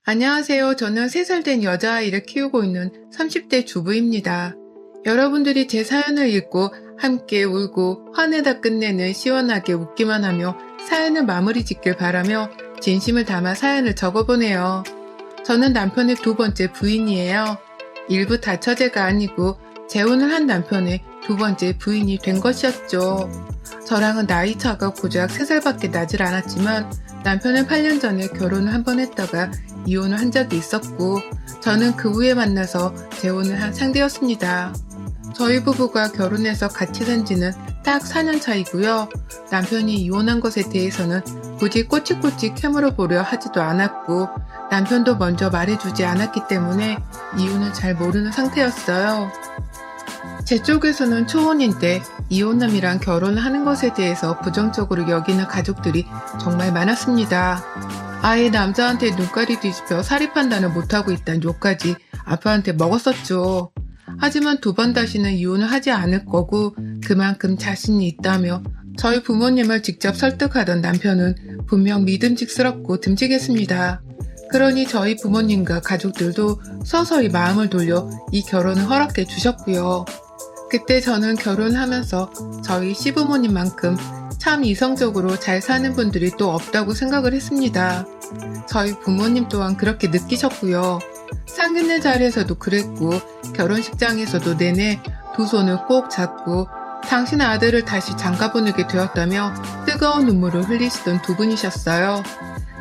안녕하세요. 저는 3살 된 여자아이를 키우고 있는 30대 주부입니다. 여러분들이 제 사연을 읽고 함께 울고 화내다 끝내는 시원하게 웃기만 하며 사연을 마무리 짓길 바라며 진심을 담아 사연을 적어보네요. 저는 남편의 두 번째 부인이에요. 일부 다처제가 아니고 재혼을 한 남편의 두 번째 부인이 된 것이었죠. 저랑은 나이차가 고작 3살밖에 나질 않았지만 남편은 8년 전에 결혼을 한 번 했다가 이혼을 한 적이 있었고 저는 그 후에 만나서 재혼을 한 상대였습니다. 저희 부부가 결혼해서 같이 산 지는 딱 4년 차이고요. 남편이 이혼한 것에 대해서는 굳이 꼬치꼬치 캐물어 보려 하지도 않았고 남편도 먼저 말해주지 않았기 때문에 이유는 잘 모르는 상태였어요. 제 쪽에서는 초혼인데 이혼남이랑 결혼을 하는 것에 대해서 부정적으로 여기는 가족들이 정말 많았습니다. 아예 남자한테 눈깔이 뒤집혀 사리 판단을 못하고 있다는 욕까지 아빠한테 먹었었죠. 하지만 두 번 다시는 이혼을 하지 않을 거고 그만큼 자신이 있다며 저희 부모님을 직접 설득하던 남편은 분명 믿음직스럽고 듬직했습니다. 그러니 저희 부모님과 가족들도 서서히 마음을 돌려 이 결혼을 허락해 주셨고요. 그때 저는 결혼하면서 저희 시부모님만큼 참 이성적으로 잘 사는 분들이 또 없다고 생각을 했습니다. 저희 부모님 또한 그렇게 느끼셨고요. 상견례 자리에서도 그랬고 결혼식장에서도 내내 두 손을 꼭 잡고 당신 아들을 다시 장가보내게 되었다며 뜨거운 눈물을 흘리시던 두 분이셨어요.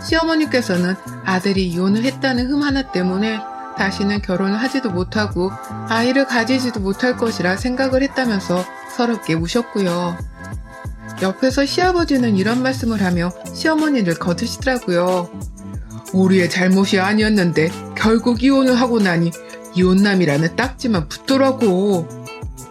시어머니께서는 아들이 이혼을 했다는 흠 하나 때문에 다시는 결혼을 하지도 못하고 아이를 가지지도 못할 것이라 생각을 했다면서 서럽게 우셨고요. 옆에서 시아버지는 이런 말씀을 하며 시어머니를 거두시더라고요. 우리의 잘못이 아니었는데 결국 이혼을 하고 나니 이혼남이라는 딱지만 붙더라고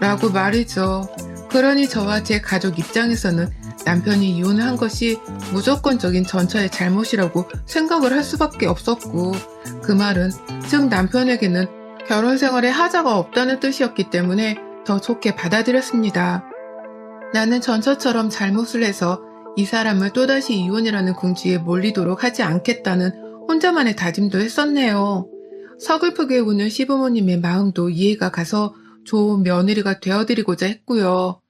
라고 말이죠. 그러니 저와 제 가족 입장에서는 남편이 이혼을 한 것이 무조건적인 전처의 잘못이라고 생각을 할 수밖에 없었고 그 말은 즉 남편에게는 결혼 생활에 하자가 없다는 뜻이었기 때문에 더 좋게 받아들였습니다. 나는 전처처럼 잘못을 해서 이 사람을 또다시 이혼이라는 궁지에 몰리도록 하지 않겠다는 혼자만의 다짐도 했었네요. 서글프게 우는 시부모님의 마음도 이해가 가서 좋은 며느리가 되어드리고자 했고요.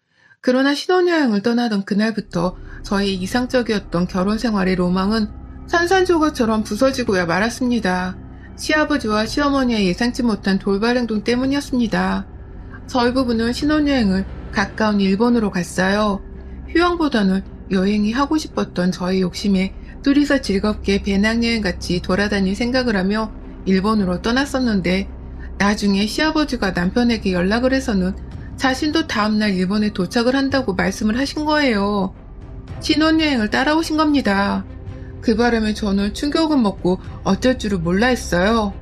그러나 신혼여행을 떠나던 그날부터 저의 이상적이었던 결혼 생활의 로망은 산산조각처럼 부서지고야 말았습니다. 시아버지와 시어머니의 예상치 못한 돌발 행동 때문이었습니다. 저희 부부는 신혼여행을 가까운 일본으로 갔어요. 휴양보다는 여행이 하고 싶었던 저의 욕심에 둘이서 즐겁게 배낭여행같이 돌아다닐 생각을 하며 일본으로 떠났었는데 나중에 시아버지가 남편에게 연락을 해서는 자신도 다음날 일본에 도착을 한다고 말씀을 하신 거예요. 신혼여행을 따라오신 겁니다. 그 바람에 저는 충격을 먹고 어쩔 줄을 몰라 했어요.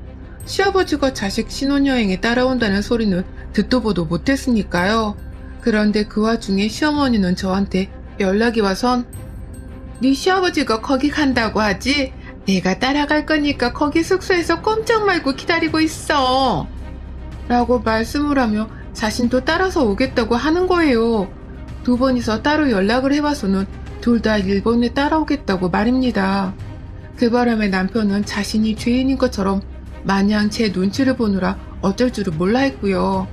시아버지가 자식 신혼여행에 따라온다는 소리는 듣도 보도 못했으니까요. 그런데 그 와중에 시어머니는 저한테 연락이 와선 네 시아버지가 거기 간다고 하지? 내가 따라갈 거니까 거기 숙소에서 꼼짝 말고 기다리고 있어 라고 말씀을 하며 자신도 따라서 오겠다고 하는 거예요. 두 번이서 따로 연락을 해봐서는 둘 다 일본에 따라오겠다고 말입니다. 그 바람에 남편은 자신이 죄인인 것처럼 마냥 제 눈치를 보느라 어쩔 줄을 몰라 했고요.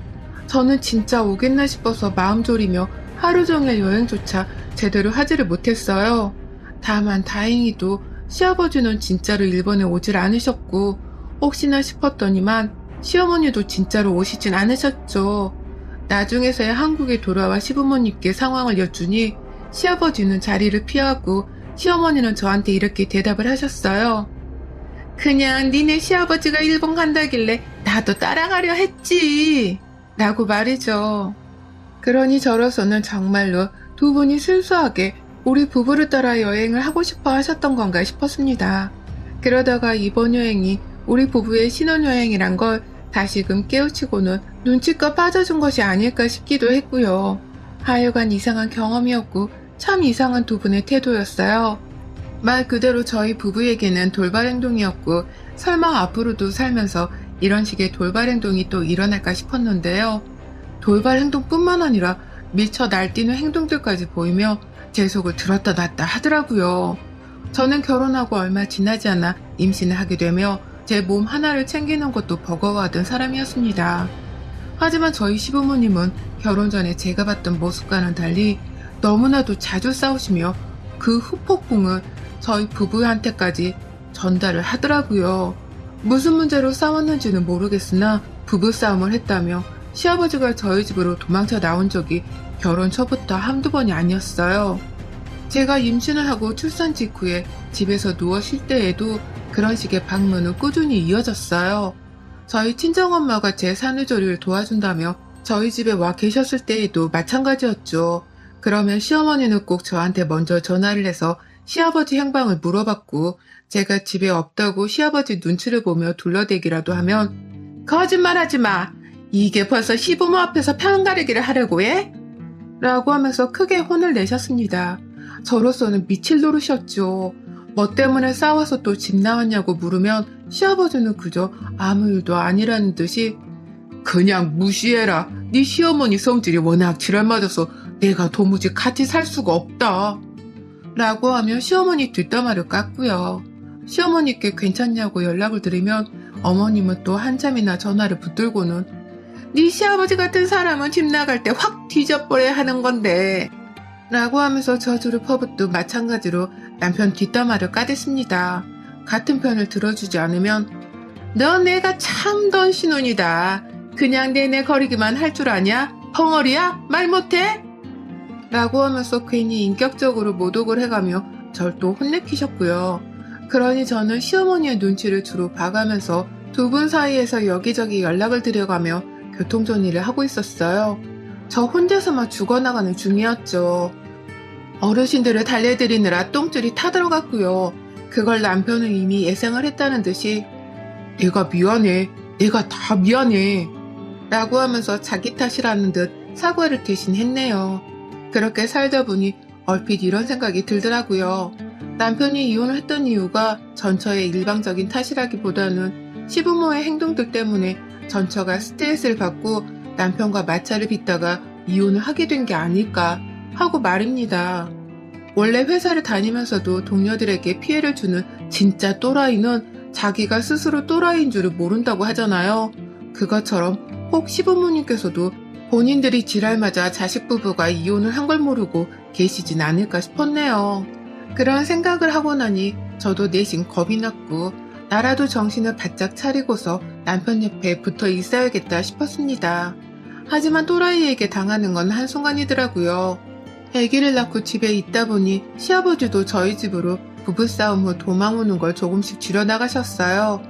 저는 진짜 오겠나 싶어서 마음 졸이며 하루 종일 여행조차 제대로 하지를 못했어요. 다만 다행히도 시아버지는 진짜로 일본에 오질 않으셨고 혹시나 싶었더니만 시어머니도 진짜로 오시진 않으셨죠. 나중에서야 한국에 돌아와 시부모님께 상황을 여쭈니 시아버지는 자리를 피하고 시어머니는 저한테 이렇게 대답을 하셨어요. 그냥 니네 시아버지가 일본 간다길래 나도 따라가려 했지 라고 말이죠. 그러니 저로서는 정말로 두 분이 순수하게 우리 부부를 따라 여행을 하고 싶어 하셨던 건가 싶었습니다. 그러다가 이번 여행이 우리 부부의 신혼여행이란 걸 다시금 깨우치고는 눈치껏 빠져준 것이 아닐까 싶기도 했고요. 하여간 이상한 경험이었고 참 이상한 두 분의 태도였어요. 말 그대로 저희 부부에게는 돌발 행동이었고 설마 앞으로도 살면서 이런 식의 돌발 행동이 또 일어날까 싶었는데요. 돌발 행동뿐만 아니라 미쳐 날뛰는 행동들까지 보이며 제 속을 들었다 놨다 하더라고요. 저는 결혼하고 얼마 지나지 않아 임신을 하게 되며 제 몸 하나를 챙기는 것도 버거워하던 사람이었습니다. 하지만 저희 시부모님은 결혼 전에 제가 봤던 모습과는 달리 너무나도 자주 싸우시며 그 후폭풍을 저희 부부한테까지 전달을 하더라고요. 무슨 문제로 싸웠는지는 모르겠으나 부부싸움을 했다며 시아버지가 저희 집으로 도망쳐 나온 적이 결혼 초부터 한두 번이 아니었어요. 제가 임신을 하고 출산 직후에 집에서 누워 쉴 때에도 그런 식의 방문은 꾸준히 이어졌어요. 저희 친정엄마가 제 산후조리를 도와준다며 저희 집에 와 계셨을 때에도 마찬가지였죠. 그러면 시어머니는 꼭 저한테 먼저 전화를 해서 시아버지 행방을 물어봤고, 제가 집에 없다고 시아버지 눈치를 보며 둘러대기라도 하면 거짓말하지 마! 이게 벌써 시부모 앞에서 편 가르기를 하려고 해? 라고 하면서 크게 혼을 내셨습니다. 저로서는 미칠 노릇이었죠. 뭐 때문에 싸워서 또 집 나왔냐고 물으면 시아버지는 그저 아무 일도 아니라는 듯이 그냥 무시해라. 네 시어머니 성질이 워낙 지랄맞아서 내가 도무지 같이 살 수가 없다. 라고 하며 시어머니 뒷담화를 깠고요. 시어머니께 괜찮냐고 연락을 드리면 어머님은 또 한참이나 전화를 붙들고는 네 시아버지 같은 사람은 집 나갈 때 확 뒤져버려야 하는 건데 라고 하면서 저주를 퍼붓도 마찬가지로 남편 뒷담화를 까댔습니다. 같은 편을 들어주지 않으면 너 내가 참던 신혼이다. 그냥 내내 거리기만 할 줄 아냐? 벙어리야? 말 못해? 라고 하면서 괜히 인격적으로 모독을 해가며 절 또 혼내키셨고요. 그러니 저는 시어머니의 눈치를 주로 봐가면서 두 분 사이에서 여기저기 연락을 드려가며 교통정리를 하고 있었어요. 저 혼자서만 죽어나가는 중이었죠. 어르신들을 달래드리느라 똥줄이 타들어갔고요. 그걸 남편은 이미 예상을 했다는 듯이 내가 미안해. 내가 다 미안해. 라고 하면서 자기 탓이라는 듯 사과를 대신 했네요. 그렇게 살다 보니 얼핏 이런 생각이 들더라고요. 남편이 이혼을 했던 이유가 전처의 일방적인 탓이라기보다는 시부모의 행동들 때문에 전처가 스트레스를 받고 남편과 마찰을 빚다가 이혼을 하게 된 게 아닐까 하고 말입니다. 원래 회사를 다니면서도 동료들에게 피해를 주는 진짜 또라이는 자기가 스스로 또라이인 줄을 모른다고 하잖아요. 그것처럼 혹 시부모님께서도 본인들이 지랄 맞아 자식 부부가 이혼을 한 걸 모르고 계시진 않을까 싶었네요. 그런 생각을 하고 나니 저도 내심 겁이 났고 나라도 정신을 바짝 차리고서 남편 옆에 붙어 있어야겠다 싶었습니다. 하지만 또라이에게 당하는 건 한순간이더라고요. 아기를 낳고 집에 있다 보니 시아버지도 저희 집으로 부부싸움 후 도망 오는 걸 조금씩 줄여나가셨어요.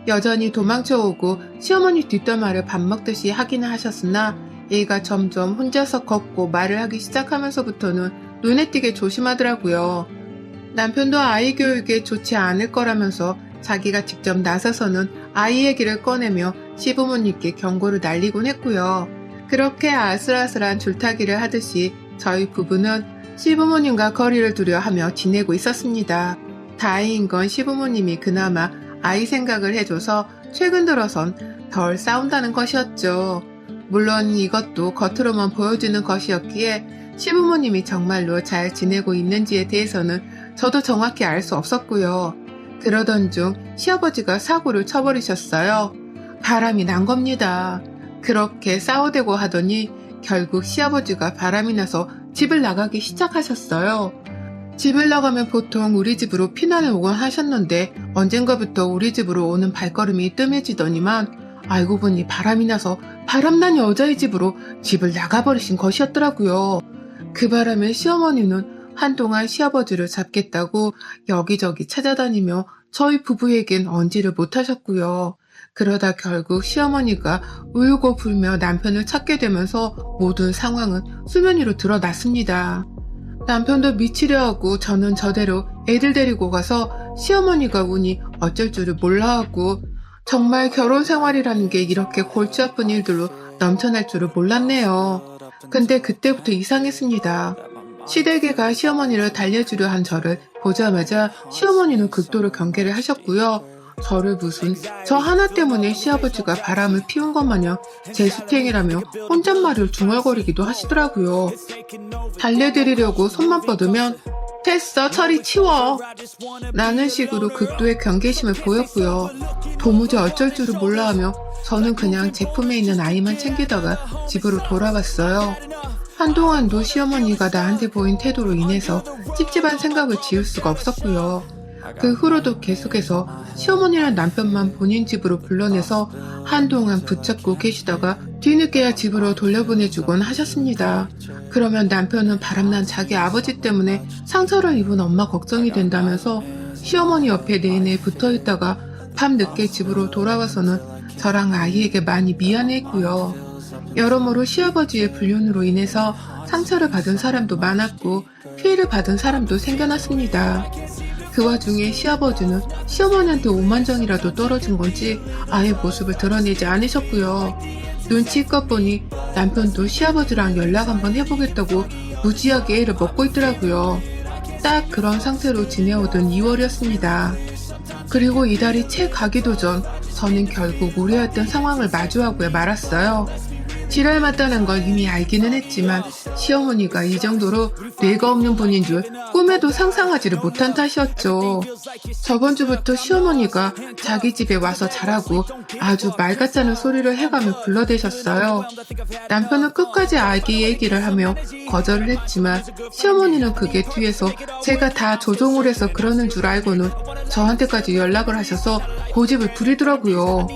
여전히 도망쳐 오고 시어머니 뒷담화를 밥 먹듯이 하기는 하셨으나 얘가 점점 혼자서 걷고 말을 하기 시작하면서부터는 눈에 띄게 조심하더라고요. 남편도 아이 교육에 좋지 않을 거라면서 자기가 직접 나서서는 아이 얘기를 꺼내며 시부모님께 경고를 날리곤 했고요. 그렇게 아슬아슬한 줄타기를 하듯이 저희 부부는 시부모님과 거리를 두려 하며 지내고 있었습니다. 다행인 건 시부모님이 그나마 아이 생각을 해줘서 최근 들어선 덜 싸운다는 것이었죠. 물론 이것도 겉으로만 보여지는 것이었기에 시부모님이 정말로 잘 지내고 있는지에 대해서는 저도 정확히 알 수 없었고요. 그러던 중 시아버지가 사고를 쳐버리셨어요. 바람이 난 겁니다. 그렇게 싸우대고 하더니 결국 시아버지가 바람이 나서 집을 나가기 시작하셨어요. 집을 나가면 보통 우리 집으로 피난을 오곤 하셨는데 언젠가부터 우리 집으로 오는 발걸음이 뜸해지더니만 알고 보니 바람이 나서 바람난 여자의 집으로 집을 나가버리신 것이었더라고요. 그 바람에 시어머니는 한동안 시아버지를 잡겠다고 여기저기 찾아다니며 저희 부부에겐 언지를 못하셨고요. 그러다 결국 시어머니가 울고 불며 남편을 찾게 되면서 모든 상황은 수면 위로 드러났습니다. 남편도 미치려 하고 저는 저대로 애들 데리고 가서 시어머니가 우니 어쩔 줄을 몰라 하고 정말 결혼 생활이라는 게 이렇게 골치 아픈 일들로 넘쳐날 줄을 몰랐네요. 근데 그때부터 이상했습니다. 시댁애가 시어머니를 달래주려 한 저를 보자마자 시어머니는 극도로 경계를 하셨고요. 저를 무슨 저 하나 때문에 시아버지가 바람을 피운 것 마냥 제수탱이라며 혼잣말을 중얼거리기도 하시더라고요. 달래드리려고 손만 뻗으면 됐어, 처리 치워. 라는 식으로 극도의 경계심을 보였고요. 도무지 어쩔 줄을 몰라 하며 저는 그냥 제품에 있는 아이만 챙기다가 집으로 돌아왔어요. 한동안도 시어머니가 나한테 보인 태도로 인해서 찝찝한 생각을 지울 수가 없었고요. 그 후로도 계속해서 시어머니랑 남편만 본인 집으로 불러내서 한동안 붙잡고 계시다가 뒤늦게야 집으로 돌려보내주곤 하셨습니다. 그러면 남편은 바람난 자기 아버지 때문에 상처를 입은 엄마 걱정이 된다면서 시어머니 옆에 내내 붙어있다가 밤늦게 집으로 돌아와서는 저랑 아이에게 많이 미안해했고요. 여러모로 시아버지의 불륜으로 인해서 상처를 받은 사람도 많았고 피해를 받은 사람도 생겨났습니다. 그 와중에 시아버지는 시어머니한테 오만정이라도 떨어진 건지 아예 모습을 드러내지 않으셨고요. 눈치껏 보니 남편도 시아버지랑 연락 한번 해보겠다고 무지하게 애를 먹고 있더라고요. 딱 그런 상태로 지내오던 2월이었습니다. 그리고 이달이 채 가기도 전 저는 결국 우려했던 상황을 마주하고 말았어요. 지랄 맞다는 걸 이미 알기는 했지만 시어머니가 이 정도로 뇌가 없는 분인 줄 꿈에도 상상하지를 못한 탓이었죠. 저번 주부터 시어머니가 자기 집에 와서 자라고 아주 말 같지 않은 소리를 해가며 불러대셨어요. 남편은 끝까지 아기 얘기를 하며 거절을 했지만 시어머니는 그게 뒤에서 제가 다 조종을 해서 그러는 줄 알고는 저한테까지 연락을 하셔서 고집을 부리더라고요.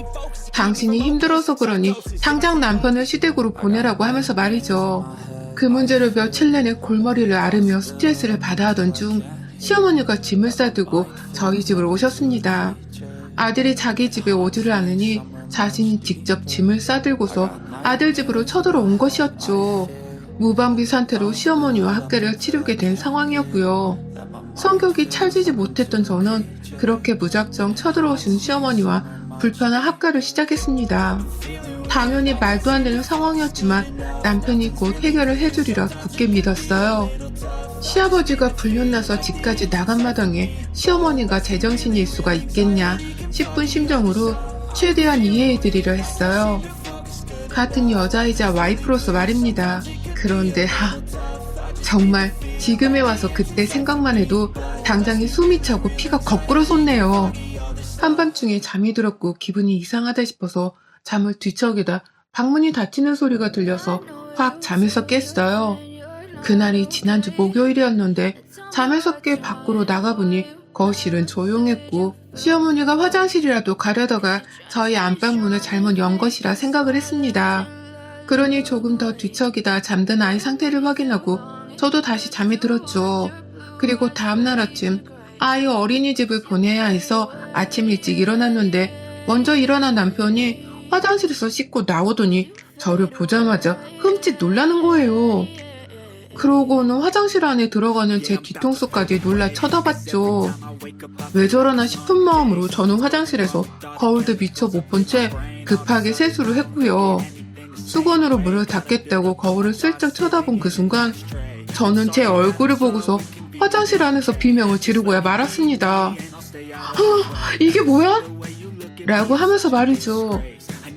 당신이 힘들어서 그러니 당장 남편을 시댁으로 보내라고 하면서 말이죠. 그 문제로 며칠 내내 골머리를 앓으며 스트레스를 받아 하던 중 시어머니가 짐을 싸들고 저희 집으로 오셨습니다. 아들이 자기 집에 오지를 않으니 자신이 직접 짐을 싸들고서 아들 집으로 쳐들어온 것이었죠. 무방비 상태로 시어머니와 학대를 치르게 된 상황이었고요. 성격이 찰지지 못했던 저는 그렇게 무작정 쳐들어오신 시어머니와 불편한 학가를 시작했습니다. 당연히 말도 안 되는 상황이었지만 남편이 곧 해결을 해주리라 굳게 믿었어요. 시아버지가 불륜나서 집까지 나간 마당에 시어머니가 제정신일 수가 있겠냐 싶은 심정으로 최대한 이해해드리려 했어요. 같은 여자이자 와이프로서 말입니다. 그런데 정말 지금에 와서 그때 생각만 해도 당장에 숨이 차고 피가 거꾸로 솟네요. 한밤중에 잠이 들었고 기분이 이상하다 싶어서 잠을 뒤척이다 방문이 닫히는 소리가 들려서 확 잠에서 깼어요. 그날이 지난주 목요일이었는데 잠에서 깨 밖으로 나가보니 거실은 조용했고 시어머니가 화장실이라도 가려다가 저희 안방문을 잘못 연 것이라 생각을 했습니다. 그러니 조금 더 뒤척이다 잠든 아이 상태를 확인하고 저도 다시 잠이 들었죠. 그리고 다음날 아침 아이 어린이집을 보내야 해서 아침 일찍 일어났는데 먼저 일어난 남편이 화장실에서 씻고 나오더니 저를 보자마자 흠칫 놀라는 거예요. 그러고는 화장실 안에 들어가는 제 뒤통수까지 놀라 쳐다봤죠. 왜 저러나 싶은 마음으로 저는 화장실에서 거울도 미처 못 본 채 급하게 세수를 했고요. 수건으로 물을 닦겠다고 거울을 슬쩍 쳐다본 그 순간 저는 제 얼굴을 보고서 화장실 안에서 비명을 지르고야 말았습니다. 이게 뭐야? 라고 하면서 말이죠.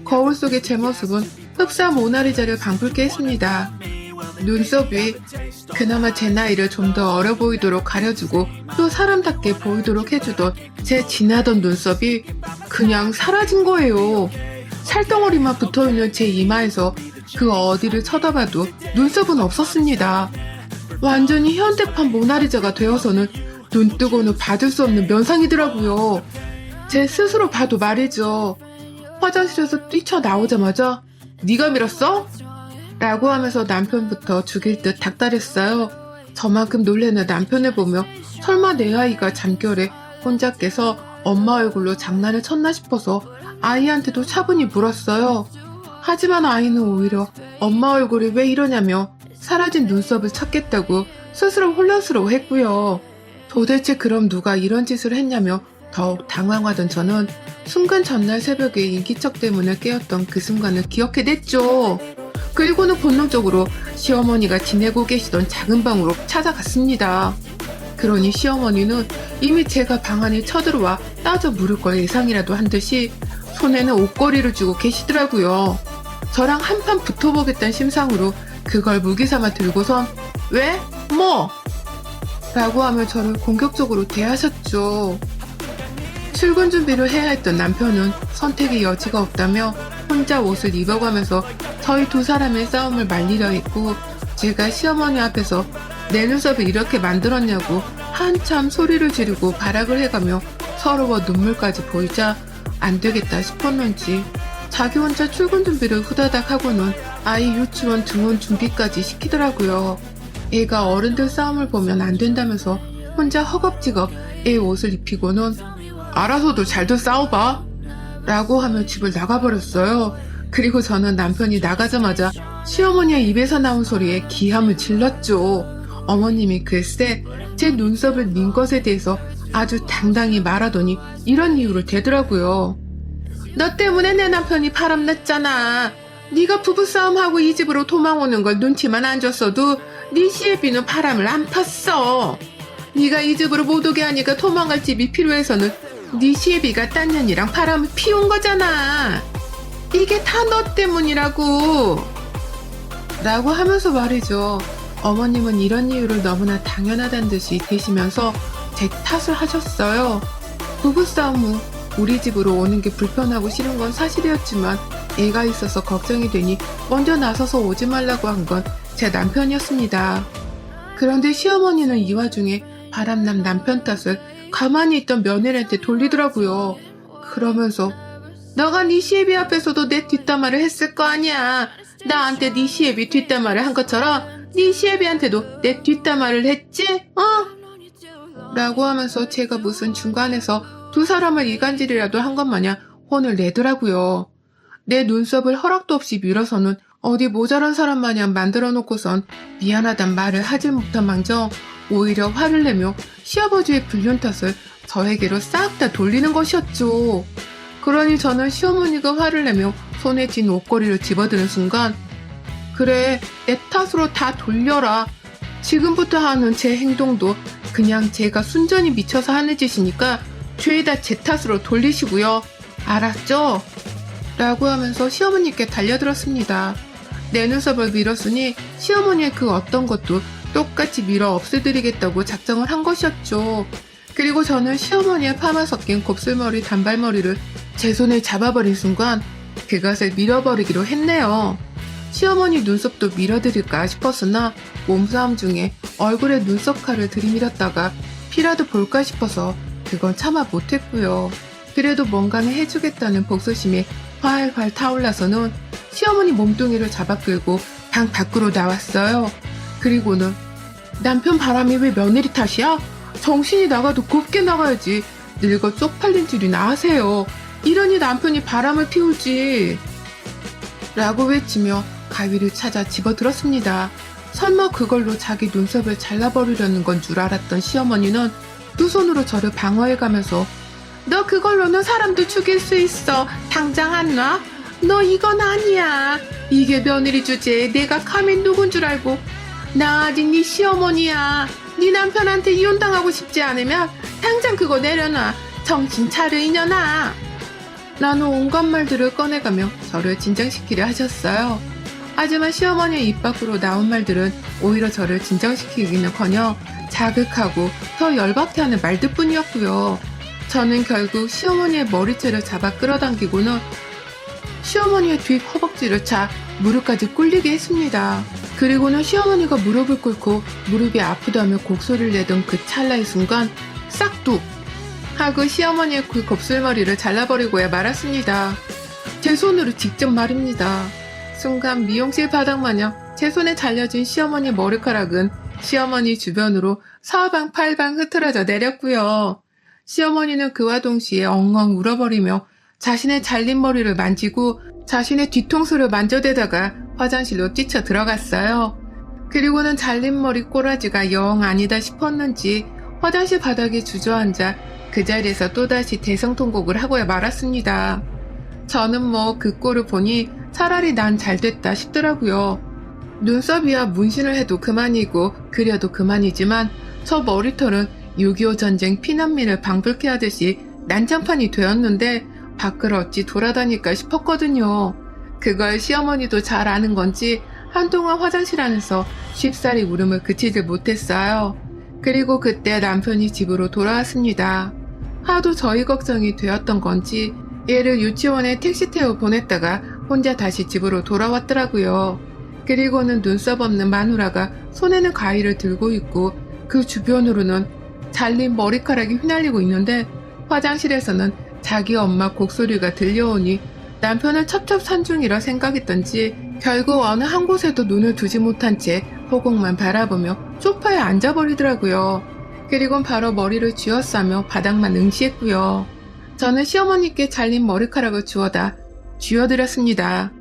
거울 속의 제 모습은 흡사 모나리자를 방불케 했습니다. 눈썹이 그나마 제 나이를 좀 더 어려 보이도록 가려주고 또 사람답게 보이도록 해주던 제 지나던 눈썹이 그냥 사라진 거예요. 살덩어리만 붙어있는 제 이마에서 그 어디를 쳐다봐도 눈썹은 없었습니다. 완전히 현대판 모나리자가 되어서는 눈 뜨고는 받을 수 없는 면상이더라고요. 제 스스로 봐도 말이죠. 화장실에서 뛰쳐나오자마자 네가 밀었어? 라고 하면서 남편부터 죽일 듯 닥달했어요. 저만큼 놀래는 남편을 보며 설마 내 아이가 잠결에 혼자 깨서 엄마 얼굴로 장난을 쳤나 싶어서 아이한테도 차분히 물었어요. 하지만 아이는 오히려 엄마 얼굴이 왜 이러냐며 사라진 눈썹을 찾겠다고 스스로 혼란스러워했고요. 도대체 그럼 누가 이런 짓을 했냐며 더욱 당황하던 저는 순간 전날 새벽에 인기척 때문에 깨었던 그 순간을 기억해냈죠. 그리고는 본능적으로 시어머니가 지내고 계시던 작은 방으로 찾아갔습니다. 그러니 시어머니는 이미 제가 방 안에 쳐들어와 따져 물을 걸 예상이라도 한 듯이 손에는 옷걸이를 쥐고 계시더라고요. 저랑 한판 붙어보겠다는 심상으로 그걸 무기삼아 들고선 왜? 뭐? 라고 하며 저를 공격적으로 대하셨죠. 출근 준비를 해야 했던 남편은 선택의 여지가 없다며 혼자 옷을 입어가면서 저희 두 사람의 싸움을 말리려 했고, 제가 시어머니 앞에서 내 눈썹을 이렇게 만들었냐고 한참 소리를 지르고 발악을 해가며 서러워 눈물까지 보이자 안 되겠다 싶었는지 자기 혼자 출근 준비를 후다닥 하고는 아이 유치원 등원 준비까지 시키더라고요. 애가 어른들 싸움을 보면 안 된다면서 혼자 허겁지겁 애 옷을 입히고는 알아서도 잘들 싸워봐 라고 하며 집을 나가버렸어요. 그리고 저는 남편이 나가자마자 시어머니의 입에서 나온 소리에 기함을 질렀죠. 어머님이 글쎄 제 눈썹을 민 것에 대해서 아주 당당히 말하더니 이런 이유를 대더라고요. 너 때문에 내 남편이 바람났잖아. 네가 부부싸움하고 이 집으로 도망오는 걸 눈치만 안 줬어도 네 시애비는 바람을 안 폈어. 네가 이 집으로 못 오게 하니까 도망갈 집이 필요해서는 네 시애비가 딴 년이랑 바람을 피운 거잖아. 이게 다 너 때문이라고 라고 하면서 말이죠. 어머님은 이런 이유를 너무나 당연하다는 듯이 대시면서 제 탓을 하셨어요. 부부싸움 후 우리 집으로 오는 게 불편하고 싫은 건 사실이었지만 애가 있어서 걱정이 되니 먼저 나서서 오지 말라고 한 건 제 남편이었습니다. 그런데 시어머니는 이 와중에 바람난 남편 탓을 가만히 있던 며느리한테 돌리더라고요. 그러면서 너가 네 시애비 앞에서도 내 뒷담화를 했을 거 아니야. 나한테 네 시애비 뒷담화를 한 것처럼 네 시애비한테도 내 뒷담화를 했지? 라고 하면서 제가 무슨 중간에서 두 사람을 이간질이라도 한 것 마냥 혼을 내더라고요. 내 눈썹을 허락도 없이 밀어서는 어디 모자란 사람 마냥 만들어 놓고선 미안하단 말을 하질 못한 망정 오히려 화를 내며 시아버지의 불륜 탓을 저에게로 싹 다 돌리는 것이었죠. 그러니 저는 시어머니가 화를 내며 손에 쥔 옷걸이를 집어드는 순간 그래 내 탓으로 다 돌려라. 지금부터 하는 제 행동도 그냥 제가 순전히 미쳐서 하는 짓이니까 죄다 제 탓으로 돌리시고요. 알았죠? 라고 하면서 시어머니께 달려들었습니다. 내 눈썹을 밀었으니 시어머니의 그 어떤 것도 똑같이 밀어 없애드리겠다고 작정을 한 것이었죠. 그리고 저는 시어머니의 파마 섞인 곱슬머리 단발머리를 제 손에 잡아버린 순간 그것을 밀어버리기로 했네요. 시어머니 눈썹도 밀어드릴까 싶었으나 몸싸움 중에 얼굴에 눈썹 칼을 들이밀었다가 피라도 볼까 싶어서 그건 참아 못했고요. 그래도 뭔가는 해주겠다는 복수심에 활활 타올라서는 시어머니 몸뚱이를 잡아 끌고 방 밖으로 나왔어요. 그리고는 남편 바람이 왜 며느리 탓이야? 정신이 나가도 곱게 나가야지. 늙어 쪽팔린 줄이나 아세요. 이러니 남편이 바람을 피우지. 라고 외치며 가위를 찾아 집어들었습니다. 설마 그걸로 자기 눈썹을 잘라버리려는 건 줄 알았던 시어머니는 두 손으로 저를 방어해가면서 너 그걸로는 사람도 죽일 수 있어. 당장 안 놔? 너 이건 아니야. 이게 며느리 주제에 내가 감히 누군 줄 알고. 나 아직 네 시어머니야. 네 남편한테 이혼당하고 싶지 않으면 당장 그거 내려놔. 정신 차려 이년아. 나는 온갖 말들을 꺼내가며 저를 진정시키려 하셨어요. 하지만 시어머니의 입 밖으로 나온 말들은 오히려 저를 진정시키기는커녕 자극하고 더 열받게 하는 말들뿐이었고요. 저는 결국 시어머니의 머리채를 잡아 끌어당기고는 시어머니의 뒷 허벅지를 차 무릎까지 꿇리게 했습니다. 그리고는 시어머니가 무릎을 꿇고 무릎이 아프다며 곡소리를 내던 그 찰나의 순간 싹둑 하고 시어머니의 그 곱슬머리를 잘라버리고야 말았습니다. 제 손으로 직접 말입니다. 순간 미용실 바닥마냥 제 손에 잘려진 시어머니 머리카락은 시어머니 주변으로 사방팔방 흐트러져 내렸고요. 시어머니는 그와 동시에 엉엉 울어버리며 자신의 잘린 머리를 만지고 자신의 뒤통수를 만져대다가 화장실로 뛰쳐 들어갔어요. 그리고는 잘린 머리 꼬라지가 영 아니다 싶었는지 화장실 바닥에 주저앉아 그 자리에서 또다시 대성통곡을 하고야 말았습니다. 저는 뭐 그 꼴을 보니 차라리 난 잘됐다 싶더라고요. 눈썹이야 문신을 해도 그만이고 그려도 그만이지만 저 머리털은 6.25 전쟁 피난민을 방불케 하듯이 난장판이 되었는데 밖을 어찌 돌아다닐까 싶었거든요. 그걸 시어머니도 잘 아는 건지 한동안 화장실 안에서 쉽사리 울음을 그치질 못했어요. 그리고 그때 남편이 집으로 돌아왔습니다. 하도 저희 걱정이 되었던 건지 얘를 유치원에 택시 태워 보냈다가 혼자 다시 집으로 돌아왔더라고요. 그리고는 눈썹 없는 마누라가 손에는 가위를 들고 있고 그 주변으로는 잘린 머리카락이 휘날리고 있는데 화장실에서는 자기 엄마 곡소리가 들려오니 남편을 첩첩산중이라 생각했던지 결국 어느 한 곳에도 눈을 두지 못한 채 허공만 바라보며 소파에 앉아버리더라고요. 그리곤 바로 머리를 쥐어싸며 바닥만 응시했고요. 저는 시어머니께 잘린 머리카락을 주워다 쥐어드렸습니다.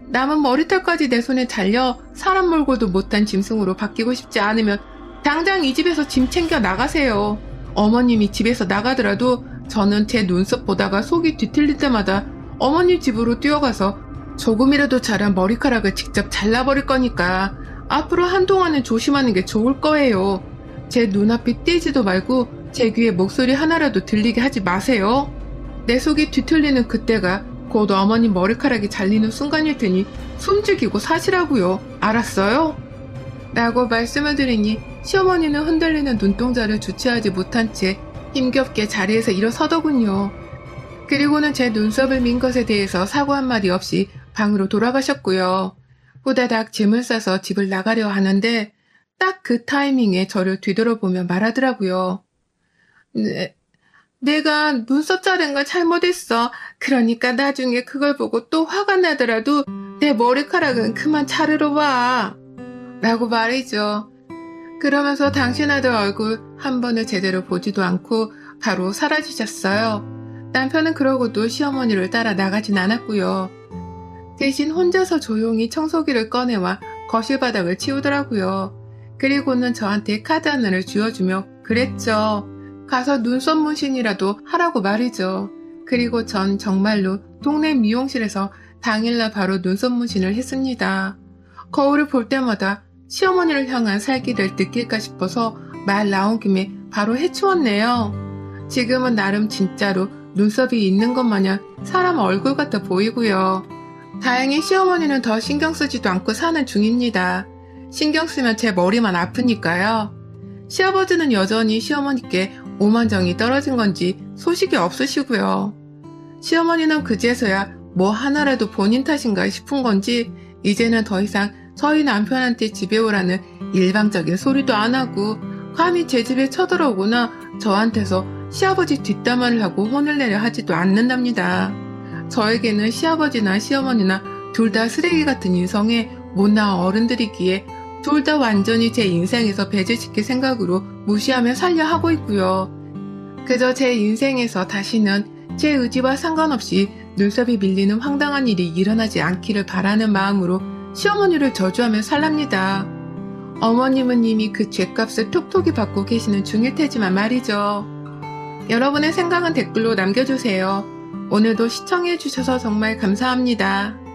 남은 머리털까지 내 손에 잘려 사람 몰고도 못한 짐승으로 바뀌고 싶지 않으면 당장 이 집에서 짐 챙겨 나가세요. 어머님이 집에서 나가더라도 저는 제 눈썹 보다가 속이 뒤틀릴 때마다 어머니 집으로 뛰어가서 조금이라도 자란 머리카락을 직접 잘라버릴 거니까 앞으로 한동안은 조심하는 게 좋을 거예요. 제 눈앞이 띄지도 말고 제 귀에 목소리 하나라도 들리게 하지 마세요. 내 속이 뒤틀리는 그때가 곧 어머니 머리카락이 잘리는 순간일 테니 숨죽이고 사시라고요. 알았어요? 라고 말씀을 드리니 시어머니는 흔들리는 눈동자를 주체하지 못한 채 힘겹게 자리에서 일어서더군요. 그리고는 제 눈썹을 민 것에 대해서 사과 한마디 없이 방으로 돌아가셨고요. 후다닥 짐을 싸서 집을 나가려 하는데 딱 그 타이밍에 저를 뒤돌아보며 말하더라고요. 내가 눈썹 자른 걸 잘못했어. 그러니까 나중에 그걸 보고 또 화가 나더라도 내 머리카락은 그만 자르러 와. 라고 말이죠. 그러면서 당신 아들 얼굴 한 번을 제대로 보지도 않고 바로 사라지셨어요. 남편은 그러고도 시어머니를 따라 나가진 않았고요. 대신 혼자서 조용히 청소기를 꺼내와 거실 바닥을 치우더라고요. 그리고는 저한테 카드 하나를 쥐어주며 그랬죠. 가서 눈썹 문신이라도 하라고 말이죠. 그리고 전 정말로 동네 미용실에서 당일날 바로 눈썹 문신을 했습니다. 거울을 볼 때마다 시어머니를 향한 살기를 느낄까 싶어서 말 나온 김에 바로 해치웠네요. 지금은 나름 진짜로 눈썹이 있는 것 마냥 사람 얼굴 같아 보이고요. 다행히 시어머니는 더 신경 쓰지도 않고 사는 중입니다. 신경 쓰면 제 머리만 아프니까요. 시아버지는 여전히 시어머니께 오만정이 떨어진 건지 소식이 없으시고요. 시어머니는 그제서야 뭐 하나라도 본인 탓인가 싶은 건지 이제는 더 이상 저희 남편한테 집에 오라는 일방적인 소리도 안 하고 감히 제 집에 쳐들어오거나 저한테서 시아버지 뒷담화를 하고 혼을 내려 하지도 않는답니다. 저에게는 시아버지나 시어머니나 둘 다 쓰레기 같은 인성의 못나은 어른들이기에 둘 다 완전히 제 인생에서 배제시킬 생각으로 무시하며 살려 하고 있고요. 그저 제 인생에서 다시는 제 의지와 상관없이 눈썹이 밀리는 황당한 일이 일어나지 않기를 바라는 마음으로 시어머니를 저주하며 살랍니다. 어머님은 이미 그 죗값을 톡톡히 받고 계시는 중일 테지만 말이죠. 여러분의 생각은 댓글로 남겨주세요. 오늘도 시청해주셔서 정말 감사합니다.